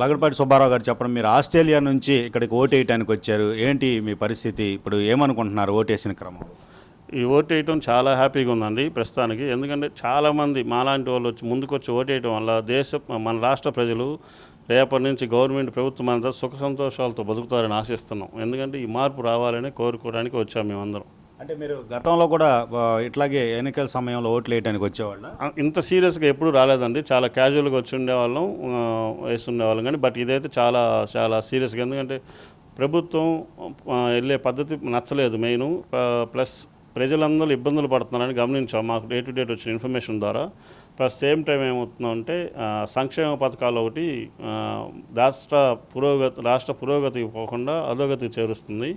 లగడపాటి సుబ్బారావు గారు చెప్పండి, మీరు ఆస్ట్రేలియా నుంచి ఇక్కడికి ఓటు వేయడానికి వచ్చారు. ఏంటి మీ పరిస్థితి? ఇప్పుడు ఏమనుకుంటున్నారు ఓటేసిన క్రమం? ఈ ఓటు వేయటం చాలా హ్యాపీగా ఉందండి ప్రస్తుతానికి. ఎందుకంటే చాలామంది మాలాంటి వాళ్ళు వచ్చి ముందుకొచ్చి ఓటు వేయటం వల్ల మన రాష్ట్ర ప్రజలు రేపటి నుంచి గవర్నమెంట్ ప్రభుత్వం అంతా సుఖ సంతోషాలతో బతుకుతారని ఆశిస్తున్నాం. ఎందుకంటే ఈ మార్పు రావాలని కోరుకోవడానికి వచ్చాం మేమందరం. అంటే మీరు గతంలో కూడా ఇట్లాగే ఎన్నికల సమయంలో ఓట్లు వేయడానికి వచ్చేవాళ్ళ? ఇంత సీరియస్గా ఎప్పుడూ రాలేదండి. చాలా క్యాజువల్గా వచ్చి ఉండేవాళ్ళం, వేస్తుండేవాళ్ళం. కానీ బట్ ఇదైతే చాలా చాలా సీరియస్గా. ఎందుకంటే ప్రభుత్వం వెళ్ళే పద్ధతి నచ్చలేదు మెయిన్. ప్లస్ ప్రజలందరూ ఇబ్బందులు పడుతున్నారని గమనించాం మాకు డే టు డేట్ వచ్చిన ఇన్ఫర్మేషన్ ద్వారా. ప్లస్ సేమ్ టైం ఏమవుతుందంటే సంక్షేమ పథకాలు ఒకటి రాష్ట్ర పురోగతికి పోకుండా అధోగతికి చేరుస్తుంది.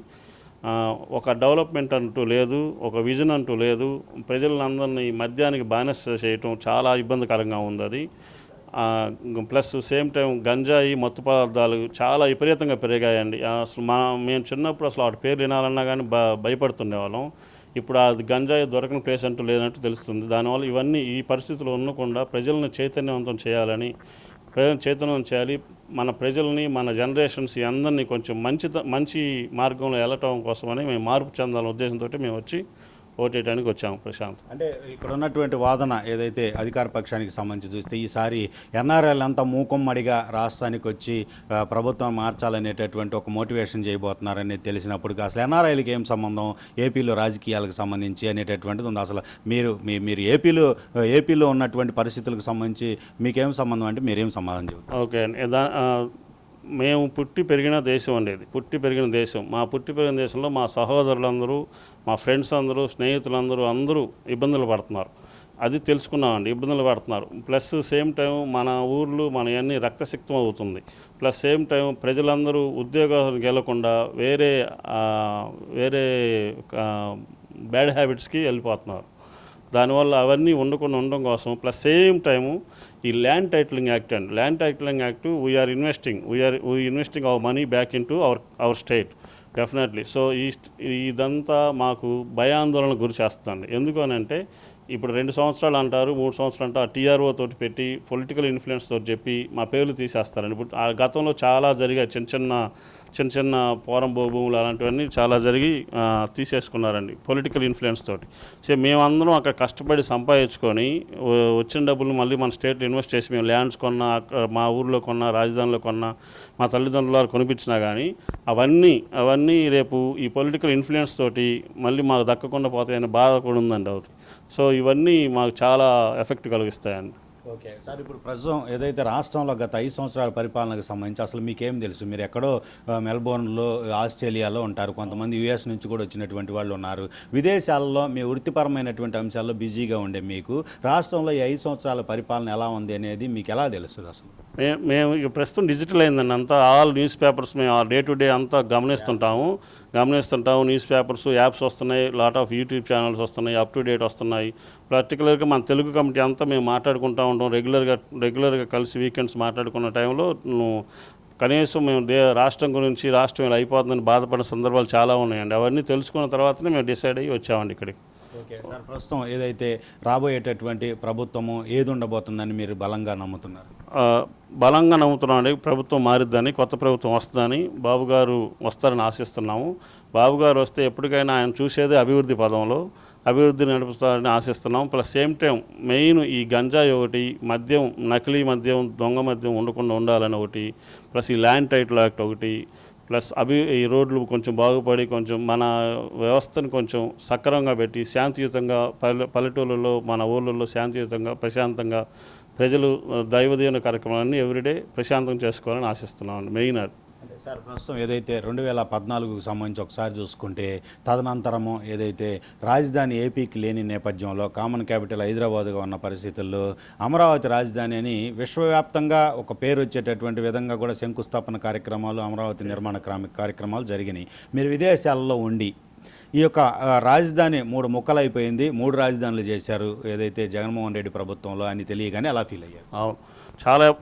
ఒక డెవలప్మెంట్ అంటూ లేదు, ఒక విజన్ అంటూ లేదు. ప్రజలందరినీ మద్యానికి బానిస చేయటం చాలా ఇబ్బందికరంగా ఉంది అది. ప్లస్ సేమ్ టైం గంజాయి మత్తు పదార్థాలు చాలా విపరీతంగా పెరిగాయండి. అసలు మేము చిన్నప్పుడు అసలు వాటి పేర్లు వినాలన్నా కానీ భయపడుతుండేవాళ్ళం. ఇప్పుడు అది గంజాయి దొరకని ప్లేస్ అంటూ లేనట్టు తెలుస్తుంది. దానివల్ల ఇవన్నీ ఈ పరిస్థితులు ఉండకుండా ప్రజలను చైతన్యవంతం చేయాలని, చైతన్యం చేయాలి. మన ప్రజల్ని, మన జనరేషన్స్ అందరినీ కొంచెం మంచి మార్గంలో వెళ్ళటం కోసమని మేము మార్పు చెందాలనే ఉద్దేశంతో మేము వచ్చి ఓటేయడానికి వచ్చాము. ప్రశాంత్, అంటే ఇక్కడ ఉన్నటువంటి వాదన ఏదైతే అధికార పక్షానికి సంబంధించి చూస్తే ఈసారి ఎన్ఆర్ఎల్ అంతా మూకుమ్మడిగా రాష్ట్రానికి వచ్చి ప్రభుత్వం మార్చాలనేటటువంటి ఒక మోటివేషన్ చేయబోతున్నారనేది తెలిసినప్పుడు అసలు ఎన్ఆర్ఐలకి ఏం సంబంధం ఏపీలో రాజకీయాలకు సంబంధించి అనేటటువంటిది ఉంది. అసలు మీరు ఏపీలో ఉన్నటువంటి పరిస్థితులకు సంబంధించి మీకేం సంబంధం అంటే మీరేం సమాధానం చెబుతారు? ఓకే అండి. మేము పుట్టి పెరిగిన దేశం అండి ఇది. పుట్టి పెరిగిన దేశం. మా పుట్టి పెరిగిన దేశంలో మా సహోదరులందరూ, మా ఫ్రెండ్స్ అందరూ, స్నేహితులందరూ అందరూ ఇబ్బందులు పడుతున్నారు. అది తెలుసుకున్నామండి, ఇబ్బందులు పడుతున్నారు. ప్లస్ సేమ్ టైం మన ఊర్లు మన అన్నీ రక్తసిక్తం అవుతుంది. ప్లస్ సేమ్ టైం ప్రజలందరూ ఉద్యోగాలకు వెళ్లకుండా వేరే బ్యాడ్ హ్యాబిట్స్కి వెళ్ళిపోతున్నారు. దానివల్ల అవన్నీ ఉండడం కోసం ప్లస్ సేమ్ టైము ఈ land titling act we are investing our money back in to our state definitely. So ఇదంతా మాకు భయాందోళన గురి చేస్తుంది. ఎందుకు అని అంటే ఇప్పుడు 2 సంవత్సరాలు అంటారు, 3 సంవత్సరాలు అంటారు, టీఆర్ఓ తోటి పెట్టి పొలిటికల్ ఇన్ఫ్లుయెన్స్ తోటి చెప్పి మా పేర్లు తీసేస్తారండి. ఇప్పుడు ఆ గతంలో చాలా జరిగాయి, చిన్న చిన్న పోరం భూములు అలాంటివన్నీ చాలా జరిగి తీసేసుకున్నారండి పొలిటికల్ ఇన్ఫ్లుయెన్స్ తోటి. సో మేమందరం అక్కడ కష్టపడి సంపాదించుకొని వచ్చిన డబ్బులు మళ్ళీ మన స్టేట్లో ఇన్వెస్ట్ చేసి మేము ల్యాండ్స్ కొన్నా, మా ఊర్లో కొన్నా, రాజధానిలో కొన్నా, మా తల్లిదండ్రుల వారు కొనిపించినా కానీ అవన్నీ రేపు ఈ పొలిటికల్ ఇన్ఫ్లుయెన్స్ తోటి మళ్ళీ మాకు దక్కకుండా పోతాయని బాధ కూడా ఉందండి అవుతుంది. సో ఇవన్నీ మాకు చాలా ఎఫెక్ట్ కలిగిస్తాయండి. ఓకే సార్, ఇప్పుడు ప్రస్తుతం ఏదైతే రాష్ట్రంలో గత 5 సంవత్సరాల పరిపాలనకు సంబంధించి అసలు మీకేం తెలుసు? మీరు ఎక్కడో మెల్బోర్న్లో, ఆస్ట్రేలియాలో ఉంటారు, కొంతమంది యుఎస్ నుంచి కూడా వచ్చినటువంటి వాళ్ళు ఉన్నారు. విదేశాలలో మీ వృత్తిపరమైనటువంటి అంశాల్లో బిజీగా ఉండే మీకు రాష్ట్రంలో ఈ 5 సంవత్సరాల పరిపాలన ఎలా ఉంది అనేది మీకు ఎలా తెలుస్తుంది? అసలు మేము ప్రస్తుతం డిజిటల్ అయిందండి అంతా. ఆల్ న్యూస్ పేపర్స్ మేము డే టు డే అంతా గమనిస్తుంటాము. న్యూస్ పేపర్స్, యాప్స్ వస్తున్నాయి, లాట్ ఆఫ్ యూట్యూబ్ ఛానల్స్ వస్తున్నాయి, అప్ టు డేట్ వస్తున్నాయి. పర్టికులర్గా మన తెలుగు కమిటీ అంతా మేము మాట్లాడుకుంటూ ఉంటాం రెగ్యులర్గా కలిసి వీకెండ్స్ మాట్లాడుకున్న టైంలో కనీసం మేము రాష్ట్రం గురించి, రాష్ట్రం ఇలా అయిపోతుందని బాధపడిన సందర్భాలు చాలా ఉన్నాయండి. అవన్నీ తెలుసుకున్న తర్వాతనే మేము డిసైడ్ అయ్యి వచ్చామండి ఇక్కడికి. ఓకే సార్, ప్రస్తుతం ఏదైతే రాబోయేటటువంటి ప్రభుత్వము ఏది ఉండబోతుందని మీరు బలంగా నమ్ముతున్నారు? బలంగా నమ్ముతున్నామండి ప్రభుత్వం మారిద్దని, కొత్త ప్రభుత్వం వస్తుందని, బాబు గారు వస్తారని ఆశిస్తున్నాము. బాబు గారు వస్తే ఎప్పటికైనా ఆయన చూసేదే అభివృద్ధి పదంలో, అభివృద్ధి నడుపుతారని ఆశిస్తున్నాం. ప్లస్ సేమ్ టైం మెయిన్ ఈ గంజాయి ఒకటి, మద్యం, నకిలీ మద్యం, దొంగ మద్యం ఉండకుండా ఉండాలని ఒకటి, ప్లస్ ఈ ల్యాండ్ టైటిల్ యాక్ట్ ఒకటి, ప్లస్ ఈ రోడ్లు కొంచెం బాగుపడి కొంచెం మన వ్యవస్థను కొంచెం సక్రమంగా పెట్టి శాంతియుతంగా పల్లెటూళ్ళలో, మన ఊళ్ళల్లో శాంతియుతంగా, ప్రశాంతంగా ప్రజలు దైవదీవన కార్యక్రమాలన్నీ ఎవ్రీడే ప్రశాంతం చేసుకోవాలని ఆశిస్తున్నామండి. మెయిన్ అది. సార్, ప్రస్తుతం ఏదైతే 2014కు సంబంధించి ఒకసారి చూసుకుంటే తదనంతరము ఏదైతే రాజధాని ఏపీకి లేని నేపథ్యంలో కామన్ క్యాపిటల్ హైదరాబాద్గా ఉన్న పరిస్థితుల్లో అమరావతి రాజధాని అని విశ్వవ్యాప్తంగా ఒక పేరు వచ్చేటటువంటి విధంగా కూడా శంకుస్థాపన కార్యక్రమాలు, అమరావతి నిర్మాణ కార్యక్రమాలు జరిగినాయి. మీరు విదేశాలలో ఉండి ఈ యొక్క రాజధాని 3 ముక్కలైపోయింది, 3 రాజధానులు చేశారు ఏదైతే జగన్మోహన్ రెడ్డి ప్రభుత్వంలో అని తెలియగానే అలా ఫీల్ అయ్యారు? అవును,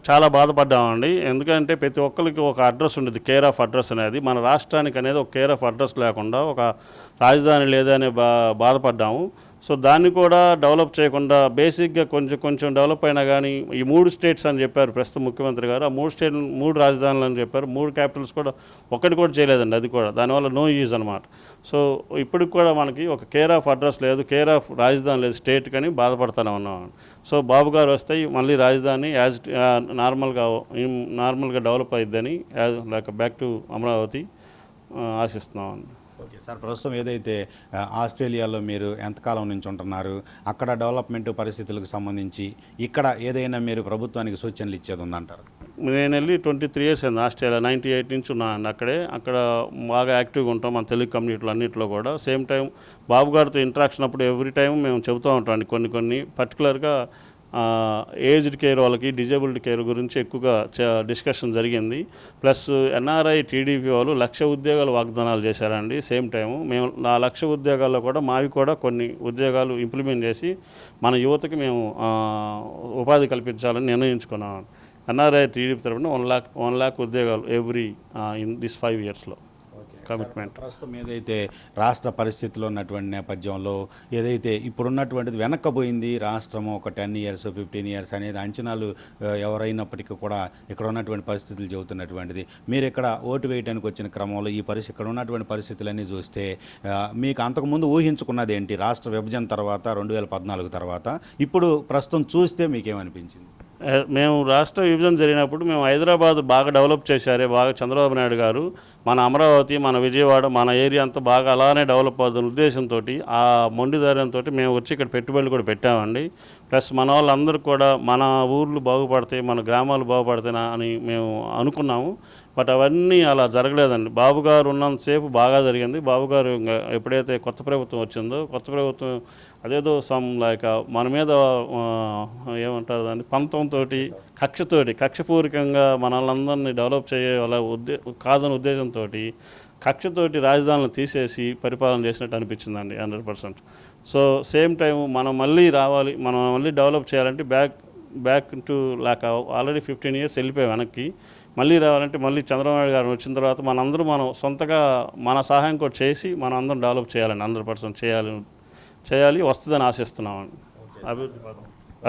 చాలా బాధపడ్డామండి. ఎందుకంటే ప్రతి ఒక్కరికి ఒక అడ్రస్ ఉండేది, కేర్ ఆఫ్ అడ్రస్ అనేది. మన రాష్ట్రానికి అనేది ఒక కేర్ ఆఫ్ అడ్రస్ లేకుండా ఒక రాజధాని లేదనే బాధపడ్డాము. సో దాన్ని కూడా డెవలప్ చేయకుండా బేసిక్గా కొంచెం డెవలప్ అయినా కానీ ఈ 3 స్టేట్స్ అని చెప్పారు ప్రస్తుతం ముఖ్యమంత్రి గారు. ఆ 3 రాజధానులు అని చెప్పారు. 3 క్యాపిటల్స్ కూడా ఒక్కటి కూడా చేయలేదండి. అది కూడా దానివల్ల నో యూజ్ అనమాట. సో ఇప్పటికి కూడా మనకి ఒక కేర్ ఆఫ్ అడ్రస్ లేదు, కేర్ ఆఫ్ రాజధాని లేదు స్టేట్ కానీ బాధపడుతూనే ఉన్నాం. సో బాబు గారు వస్తే మళ్ళీ రాజధాని నార్మల్గా డెవలప్ అయిద్దని లైక్ బ్యాక్ టు అమరావతి ఆశిస్తున్నామండి. ఓకే సార్, ప్రస్తుతం ఏదైతే ఆస్ట్రేలియాలో మీరు ఎంతకాలం నుంచి ఉంటున్నారు, అక్కడ డెవలప్మెంట్ పరిస్థితులకు సంబంధించి ఇక్కడ ఏదైనా మీరు ప్రభుత్వానికి సూచనలు ఇచ్చేది ఉందంటారు? నేను వెళ్ళి 23 ఇయర్స్ అయింది ఆస్ట్రేలియా. 98 నుంచి ఉన్నాను అక్కడ బాగా యాక్టివ్గా ఉంటాం మన తెలుగు కమ్యూనిటీలు అన్నింటిలో కూడా. సేమ్ టైం బాబు గారితో ఇంటరాక్షన్ అప్పుడు ఎవ్రీ టైం మేము చెబుతూ ఉంటాం కొన్ని పర్టికులర్గా ఏజ్డ్ కేర్ వాళ్ళకి డిజేబుల్డ్ కేర్ గురించి ఎక్కువగా డిస్కషన్ జరిగింది. ప్లస్ ఎన్ఆర్ఐ టీడీపీ వాళ్ళు 1,00,000 ఉద్యోగాలు వాగ్దానాలు చేశారండి. సేమ్ టైము మేము ఆ 1,00,000 ఉద్యోగాల్లో కూడా మావి కూడా కొన్ని ఉద్యోగాలు ఇంప్లిమెంట్ చేసి మన యువతకి మేము ఉపాధి కల్పించాలని నిర్ణయించుకున్నాం. ఎన్ఆర్ఐ టీడీపీ తరఫున 1 lakh ఉద్యోగాలు ఎవ్రీ ఇన్ దిస్ 5 yearsలో కమిట్మెంట్. ప్రస్తుతం ఏదైతే రాష్ట్ర పరిస్థితిలో ఉన్నటువంటి నేపథ్యంలో ఏదైతే ఇప్పుడున్నటువంటిది వెనక్కపోయింది రాష్ట్రము ఒక 10 years 15 years అనేది అంచనాలు ఎవరైనప్పటికీ కూడా ఇక్కడ ఉన్నటువంటి పరిస్థితులు చెబుతున్నటువంటిది. మీరు ఇక్కడ ఓటు వేయడానికి వచ్చిన క్రమంలో ఇక్కడ ఉన్నటువంటి పరిస్థితులన్నీ చూస్తే మీకు అంతకుముందు ఊహించుకున్నది ఏంటి? రాష్ట్ర విభజన తర్వాత 2014 తర్వాత ఇప్పుడు ప్రస్తుతం చూస్తే మీకేమనిపించింది? మేము రాష్ట్ర విభజన జరిగినప్పుడు మేము హైదరాబాద్ బాగా డెవలప్ చేశారే బాగా చంద్రబాబు నాయుడు గారు. మన అమరావతి, మన విజయవాడ, మన ఏరియా అంతా బాగా అలానే డెవలప్ అవుతున్న ఉద్దేశంతో ఆ మొండిధైర్యంతో మేము వచ్చి ఇక్కడ పెట్టుబడులు కూడా పెట్టామండి. ప్లస్ మన వాళ్ళందరూ కూడా మన ఊర్లు బాగుపడతాయి, మన గ్రామాలు బాగుపడతాయి అని మేము అనుకున్నాము. బట్ అవన్నీ అలా జరగలేదండి. బాబు గారు ఉన్నంతసేపు బాగా జరిగింది. బాబు గారు ఎప్పుడైతే కొత్త ప్రభుత్వం వచ్చిందో కొత్త ప్రభుత్వం అదేదో లైక్ మన మీద ఏమంటారు దాన్ని పంతంతో కక్షపూరికంగా మనల్ని డెవలప్ చేయాల కాదని ఉద్దేశంతో కక్షతోటి రాజధానులు తీసేసి పరిపాలన చేసినట్టు అనిపించిందండి 100%. సో సేమ్ టైం మనం మళ్ళీ రావాలి, మనం మళ్ళీ డెవలప్ చేయాలంటే back to lock already 15 years వెళ్ళిపోయాం వెనక్కి. మళ్ళీ రావాలంటే మళ్ళీ చంద్రబాబు గారు వచ్చిన తర్వాత మనం సొంతగా మన సహాయం కూడా చేసి మనం అందరం డెవలప్ చేయాలండి. 100% చేయాలి వస్తుందని ఆశిస్తున్నామండి.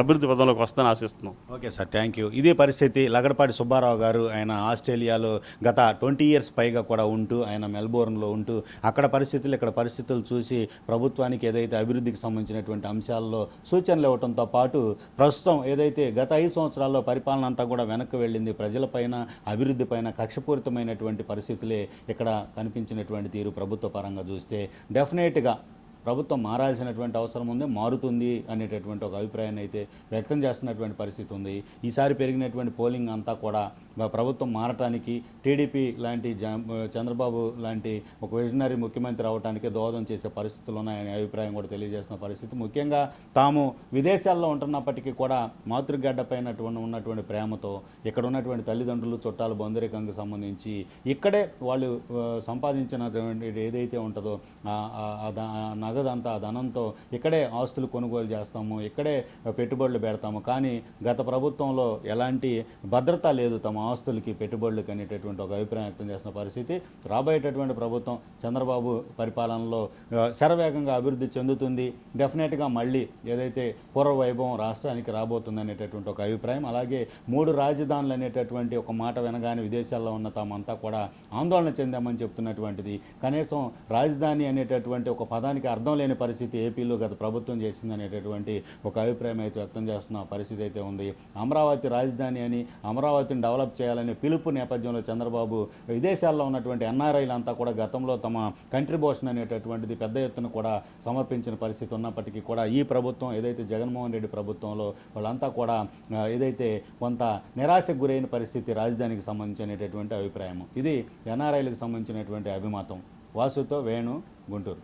అభివృద్ధి పదంలోకి వస్తుందని ఆశిస్తున్నాం. Okay sir, thank you. ఇదే పరిస్థితి లగడపాటి సుబ్బారావు గారు. ఆయన ఆస్ట్రేలియాలో గత 20 years పైగా కూడా ఉంటూ ఆయన మెల్బోర్న్లో ఉంటూ అక్కడ పరిస్థితులు చూసి ప్రభుత్వానికి ఏదైతే అభివృద్ధికి సంబంధించినటువంటి అంశాల్లో సూచనలు ఇవ్వడంతో పాటు ప్రస్తుతం ఏదైతే గత 5 సంవత్సరాల్లో పరిపాలన అంతా కూడా వెనక్కి వెళ్ళింది, ప్రజలపైన అభివృద్ధి పైన కక్షపూరితమైనటువంటి పరిస్థితులే ఇక్కడ కనిపించినటువంటి తీరు ప్రభుత్వ పరంగా చూస్తే డెఫినెట్గా ప్రభుత్వం మారాల్సినటువంటి అవసరం ఉంది, మారుతుంది అనేటటువంటి ఒక అభిప్రాయాన్ని అయితే వ్యక్తం చేస్తున్నటువంటి పరిస్థితి ఉంది. ఈసారి పెరిగినటువంటి పోలింగ్ అంతా కూడా ప్రభుత్వం మారటానికి టీడీపీ లాంటి చంద్రబాబు లాంటి ఒక విజనరీ ముఖ్యమంత్రి అవడానికి దోహదం చేసే పరిస్థితులు ఉన్నాయనే అభిప్రాయం కూడా తెలియజేస్తున్న పరిస్థితి. ముఖ్యంగా తాము విదేశాల్లో ఉంటున్నప్పటికీ కూడా మాతృగడ్డపైన ఉన్నటువంటి ప్రేమతో ఇక్కడ ఉన్నటువంటి తల్లిదండ్రులు చుట్టాలు బంధురికంగా సంబంధించి ఇక్కడే వాళ్ళు సంపాదించినటువంటి ఏదైతే ఉంటుందో నగదంతా ధనంతో ఇక్కడే ఆస్తులు కొనుగోలు చేస్తాము, ఇక్కడే పెట్టుబడులు పెడతాము. కానీ గత ప్రభుత్వంలో ఎలాంటి భద్రత లేదు తమ ఆస్తులకి పెట్టుబడులకి అనేటటువంటి ఒక అభిప్రాయం వ్యక్తం చేస్తున్న పరిస్థితి. రాబోయేటటువంటి ప్రభుత్వం చంద్రబాబు పరిపాలనలో శరవేగంగా అభివృద్ధి చెందుతుంది. డెఫినెట్గా మళ్ళీ ఏదైతే పూర్వ వైభవం రాష్ట్రానికి రాబోతుంది అనేటటువంటి ఒక అభిప్రాయం. అలాగే 3 రాజధానులు అనేటటువంటి ఒక మాట వినగానే విదేశాల్లో ఉన్న తామంతా కూడా ఆందోళన చెందామని చెప్తున్నటువంటిది. కనీసం రాజధాని అనేటటువంటి ఒక పదానికి అర్థం లేని పరిస్థితి ఏపీలో గత ప్రభుత్వం చేసింది అనేటటువంటి ఒక అభిప్రాయం అయితే వ్యక్తం చేస్తున్న పరిస్థితి అయితే ఉంది. అమరావతి రాజధాని అని అమరావతిని డెవలప్ చేయాలనే పిలుపు నేపథ్యంలో చంద్రబాబు విదేశాల్లో ఉన్నటువంటి ఎన్ఆర్ఐలంతా కూడా గతంలో తమ కంట్రిబ్యూషన్ అనేటటువంటిది పెద్ద ఎత్తున కూడా సమర్పించిన పరిస్థితి ఉన్నప్పటికీ కూడా ఈ ప్రభుత్వం ఏదైతే జగన్మోహన్ రెడ్డి ప్రభుత్వంలో వాళ్ళంతా కూడా ఏదైతే కొంత నిరాశకు గురైన పరిస్థితి రాజధానికి సంబంధించినటువంటి అభిప్రాయం. ఇది ఎన్ఆర్ఐలకు సంబంధించినటువంటి అభిమతం. వాసుతో వేణు, గుంటూరు.